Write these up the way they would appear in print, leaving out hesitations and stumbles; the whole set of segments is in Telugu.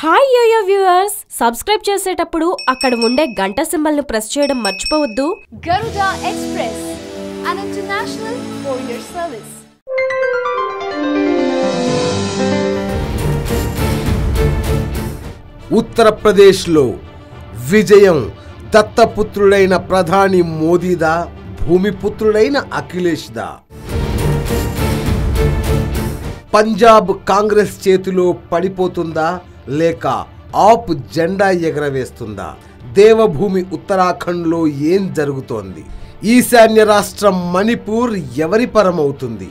హాయ్ యోయో వ్యూవర్స్, సబ్స్క్రైబ్ చేసేటప్పుడు అక్కడ ఉండే గంట సింబల్ ను ప్రెస్ చేయడం మర్చిపోవద్దు. Garuda Express, an international courier service. ఉత్తరప్రదేశ్లో విజయం దత్తపుత్రుడైన ప్రధాని మోదీదా, భూమిపుత్రుడైన అఖిలేష్దా? పంజాబ్ కాంగ్రెస్ చేతిలో పడిపోతుందా లేక ఆప్ జెండా ఎగరవేస్తుందా? దేవభూమి ఉత్తరాఖండ్లో ఏం జరుగుతోంది? ఈశాన్య రాష్ట్రం మణిపూర్ ఎవరి పరమవుతుంది?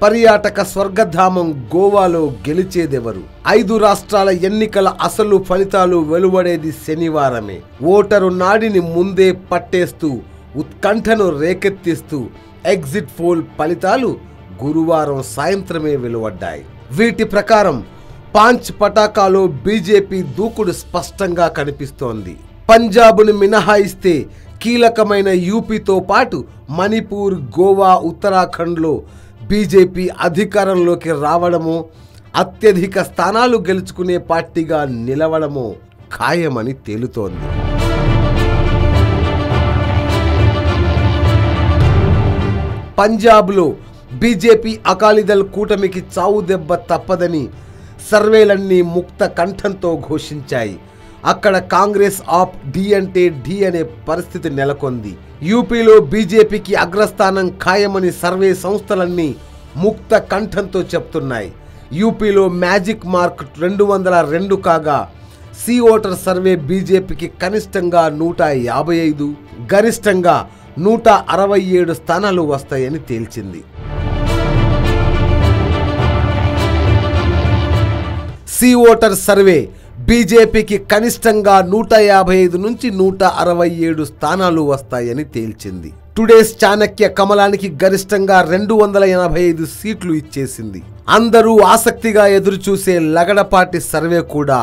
పర్యాటక స్వర్గధామం గోవాలో గెలిచేదెవరు? 5 రాష్ట్రాల ఎన్నికల అసలు ఫలితాలు వెలువడేది శనివారమే. ఓటరు నాడిని ముందే పట్టేస్తూ ఉత్కంఠను రేకెత్తిస్తూ ఎగ్జిట్ పోల్ ఫలితాలు గురువారం సాయంత్రమే వెలువడ్డాయి. వీటి ప్రకారం పాంచ్ పటాకాలో బీజేపీ దూకుడు స్పష్టంగా కనిపిస్తోంది. పంజాబ్ను మినహాయిస్తే కీలకమైన యూపీతో పాటు మణిపూర్, గోవా, ఉత్తరాఖండ్లో బీజేపీ అధికారంలోకి రావడమో, అత్యధిక స్థానాలు గెలుచుకునే పార్టీగా నిలవడమో ఖాయమని తేలుతోంది. పంజాబ్లో బీజేపీ అకాలీదళ్ కూటమికి చావు దెబ్బ తప్పదని సర్వేలన్నీ ముక్త కంఠంతో ఘోషించాయి. అక్కడ కాంగ్రెస్ ఆప్ ఢీ అంటే ఢీ అనే పరిస్థితి నెలకొంది. యూపీలో బీజేపీకి అగ్రస్థానం ఖాయమని సర్వే సంస్థలన్నీ ముక్త కంఠంతో చెప్తున్నాయి. యూపీలో మ్యాజిక్ మార్క్ 202 కాగా సి ఓటర్ సర్వే బీజేపీకి కనిష్టంగా 155, గరిష్టంగా 167 స్థానాలు వస్తాయని తేల్చింది. సి ఓటర్ సర్వే బీజేపీకి కనిష్టంగా 155 నుంచి 167 స్థానాలు వస్తాయని తేల్చింది. టుడేస్ చాణక్య కమలానికి గరిష్టంగా 285 సీట్లు ఇచ్చేసింది. అందరూ ఆసక్తిగా ఎదురుచూసే లగడపాటి సర్వే కూడా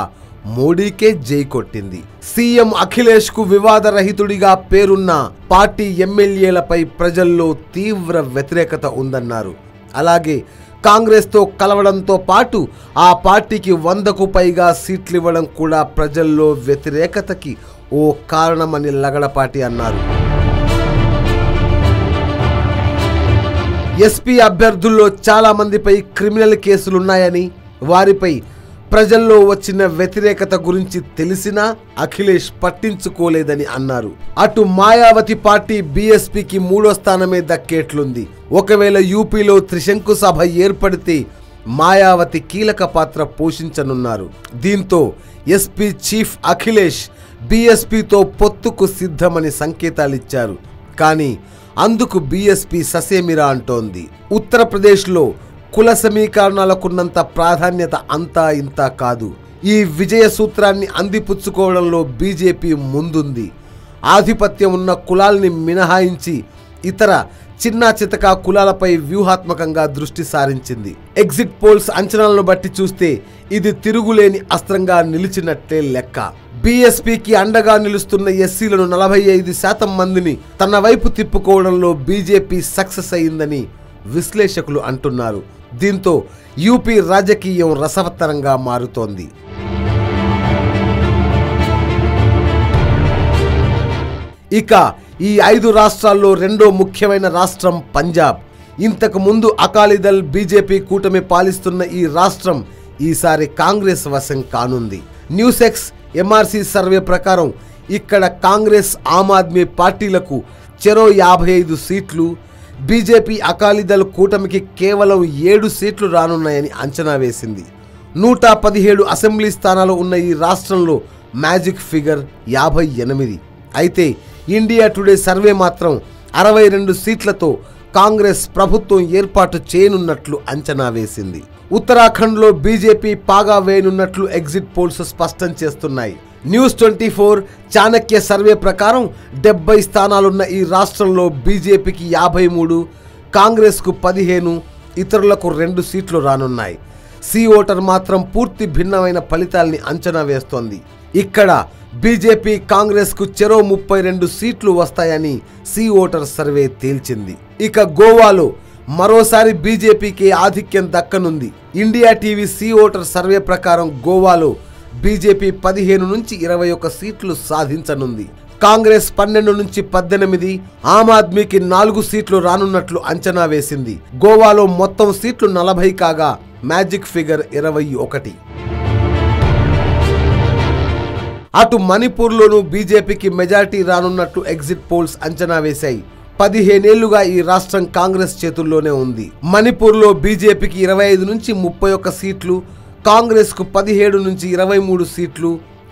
మోడీకే జై కొట్టింది. సీఎం అఖిలేష్ కు వివాదరహితుడిగా పేరున్న పార్టీ ఎమ్మెల్యేలపై ప్రజల్లో తీవ్ర వ్యతిరేకత ఉందన్నారు. అలాగే కాంగ్రెస్తో కలవడంతో పాటు ఆ పార్టీకి 100కు పైగా సీట్లు ఇవ్వడం కూడా ప్రజల్లో వ్యతిరేకతకి ఓ కారణమని లగడపాటి అన్నారు. ఎస్పీ అభ్యర్థుల్లో చాలా మందిపై క్రిమినల్ కేసులున్నాయని, వారిపై ప్రజల్లో వచ్చిన వ్యతిరేకత గురించి తెలిసినా అఖిలేష్ పట్టించుకోలేదని అన్నారు. అటు మాయావతి పార్టీ బీఎస్పీకి 3వ స్థానమే దక్కేట్లుంది. ఒకవేళ యూపీలో త్రిశంకు సభ ఏర్పడితే మాయావతి కీలక పాత్ర పోషించనున్నారు. దీంతో ఎస్పీ చీఫ్ అఖిలేష్ బీఎస్పీతో పొత్తుకు సిద్ధమని సంకేతాలిచ్చారు. కానీ అందుకు బీఎస్పీ ససేమిరా అంటోంది. ఉత్తరప్రదేశ్లో కుల సమీకరణాలకున్నంత ప్రాధాన్యత అంతా ఇంతా కాదు. ఈ విజయ సూత్రాన్ని అందిపుచ్చుకోవడంలో బీజేపీ ముందుంది. ఆధిపత్యం ఉన్న కులాల్ని మినహాయించి ఇతర చిన్నా చితకా కులాలపై వ్యూహాత్మకంగా దృష్టి సారించింది. ఎగ్జిట్ పోల్స్ అంచనాలను బట్టి చూస్తే ఇది తిరుగులేని అస్త్రంగా నిలిచినట్లే లెక్క. బీఎస్పీకి అండగా నిలుస్తున్న ఎస్సీలను 45% మందిని తన వైపు తిప్పుకోవడంలో బీజేపీ సక్సెస్ అయిందని విశ్లేషకులు అంటున్నారు. దీంతో యూపీ రాజకీయం రసవత్తరంగా మారుతోంది. ఇక ఈ 5 రాష్ట్రాల్లో రెండో ముఖ్యమైన రాష్ట్రం పంజాబ్. ఇంతకు ముందు అకాలీదళ్ బీజేపీ కూటమి పాలిస్తున్న ఈ రాష్ట్రం ఈసారి కాంగ్రెస్ వశం కానుంది. న్యూసెక్స్ ఎంఆర్సీ సర్వే ప్రకారం ఇక్కడ కాంగ్రెస్, ఆమ్ ఆద్మీ పార్టీలకు చెరో 55 సీట్లు, బీజేపీ అకాలీదళ్ కూటమికి కేవలం 7 సీట్లు రానున్నాయని అంచనా వేసింది. 117 అసెంబ్లీ స్థానాలు ఉన్న ఈ రాష్ట్రంలో మ్యాజిక్ ఫిగర్ 58. అయితే ఇండియా టుడే సర్వే మాత్రం 62 సీట్లతో కాంగ్రెస్ ప్రభుత్వం ఏర్పాటు చేయనున్నట్లు అంచనా వేసింది. ఉత్తరాఖండ్లో బీజేపీ పాగా వేయనున్నట్లు ఎగ్జిట్ పోల్స్ స్పష్టం చేస్తున్నాయి. న్యూస్ 24 చాణక్య సర్వే ప్రకారం 70 స్థానాలున్న ఈ రాష్ట్రంలో బీజేపీకి 53, కాంగ్రెస్కు 15, ఇతరులకు 2 సీట్లు రానున్నాయి. సి ఓటర్ మాత్రం పూర్తి భిన్నమైన ఫలితాల్ని అంచనా వేస్తోంది. ఇక్కడ బీజేపీ కాంగ్రెస్కు చెరో 32 సీట్లు వస్తాయని సి ఓటర్ సర్వే తేల్చింది. ఇక గోవాలో మరోసారి బీజేపీకి ఆధిక్యం దక్కనుంది. India TV C voter survey ప్రకారం గోవాలో బీజేపీ 15 నుంచి 21 సీట్లు సాధించనుంది. కాంగ్రెస్ 12 నుంచి 18, ఆమ్ ఆద్మీకి 4 సీట్లు రానున్నట్లు అంచనా వేసింది. గోవాలో మొత్తం సీట్లు 40 కాగా మ్యాజిక్ ఫిగర్ 21. అటు మణిపూర్లోనూ బీజేపీకి మెజారిటీ రానున్నట్లు ఎగ్జిట్ పోల్స్ అంచనా వేశాయి. 15 ఏళ్లుగా ఈ రాష్ట్రం కాంగ్రెస్ చేతుల్లోనే ఉంది. మణిపూర్లో బీజేపీకి 25 నుంచి 31 సీట్లు, కాంగ్రెస్కు 17 నుంచి 23 సీట్లు,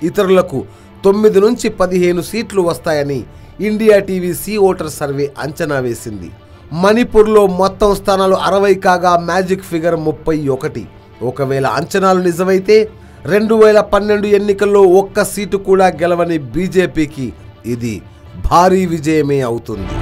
ఇతరులకు 9 నుంచి 15 సీట్లు వస్తాయని India TV C voter survey అంచనా వేసింది. మణిపూర్లో మొత్తం స్థానాలు 60 కాగా మ్యాజిక్ ఫిగర్ 31. ఒకవేళ అంచనాలు నిజమైతే 2012 ఎన్నికల్లో ఒక్క సీటు కూడా గెలవని బీజేపీకి ఇది భారీ విజయమే అవుతుంది.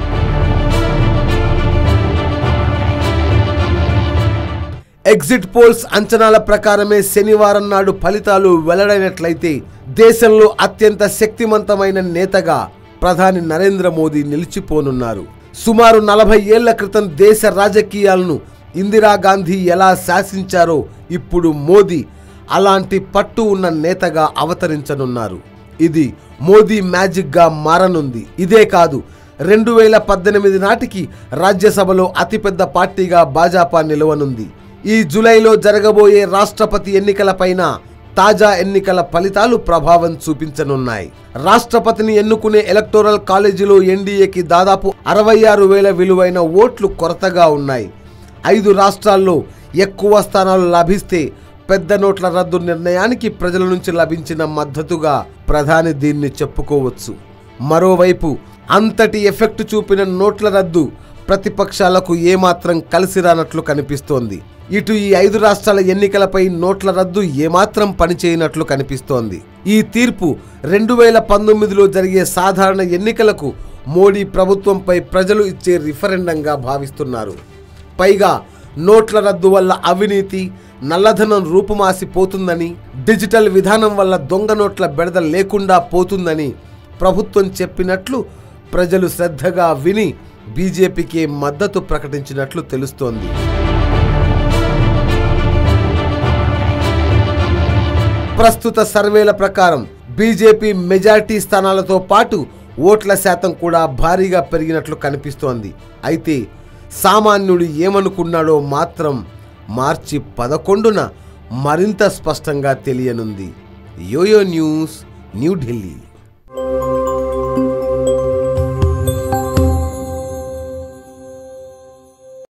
ఎగ్జిట్ పోల్స్ అంచనాల ప్రకారమే శనివారం నాడు ఫలితాలు వెల్లడైనట్లయితే దేశంలో అత్యంత శక్తివంతమైన నేతగా ప్రధాని నరేంద్ర మోదీ నిలిచిపోనున్నారు. సుమారు 40 ఏళ్ల క్రితం దేశ రాజకీయాలను ఇందిరాగాంధీ ఎలా శాసించారో ఇప్పుడు మోదీ అలాంటి పట్టు ఉన్న నేతగా అవతరించనున్నారు. ఇది మోదీ మ్యాజిక్గా మారనుంది. ఇదే కాదు, 2018 నాటికి రాజ్యసభలో అతిపెద్ద పార్టీగా భాజపా నిలవనుంది. ఈ జూలైలో జరగబోయే రాష్ట్రపతి ఎన్నికలపైన తాజా ఎన్నికల ఫలితాలు ప్రభావం చూపించనున్నాయి. రాష్ట్రపతిని ఎన్నుకునే ఎలక్టోరల్ కాలేజీలో ఎన్డీఏకి దాదాపు 66,000 విలువైన ఓట్లు కొరతగా ఉన్నాయి. 5 రాష్ట్రాల్లో ఎక్కువ స్థానాలు లభిస్తే పెద్ద నోట్ల రద్దు నిర్ణయానికి ప్రజల నుంచి లభించిన మద్దతుగా ప్రధాని దీన్ని చెప్పుకోవచ్చు. మరోవైపు అంతటి ఎఫెక్ట్ చూపిన నోట్ల రద్దు ప్రతిపక్షాలకు ఏమాత్రం కలిసిరానట్లు కనిపిస్తోంది. ఇటు ఈ 5 రాష్ట్రాల ఎన్నికలపై నోట్ల రద్దు ఏమాత్రం పనిచేయనట్లు కనిపిస్తోంది. ఈ తీర్పు 2019లో జరిగే సాధారణ ఎన్నికలకు మోడీ ప్రభుత్వంపై ప్రజలు ఇచ్చే రిఫరెండంగా భావిస్తున్నారు. పైగా నోట్ల రద్దు వల్ల అవినీతి, నల్లధనం రూపుమాసిపోతుందని, డిజిటల్ విధానం వల్ల దొంగ నోట్ల బెడద లేకుండా పోతుందని ప్రభుత్వం చెప్పినట్లు ప్రజలు శ్రద్ధగా విని బీజేపీకి మద్దతు ప్రకటించినట్లు తెలుస్తోంది. ప్రస్తుత సర్వేల ప్రకారం బీజేపీ మెజారిటీ స్థానాలతో పాటు ఓట్ల శాతం కూడా భారీగా పెరిగినట్లు కనిపిస్తోంది. అయితే సామాన్యుడు ఏమనుకున్నాడో మాత్రం మార్చి 11న మరింత స్పష్టంగా తెలియనుంది. Yo-yo news, New Delhi.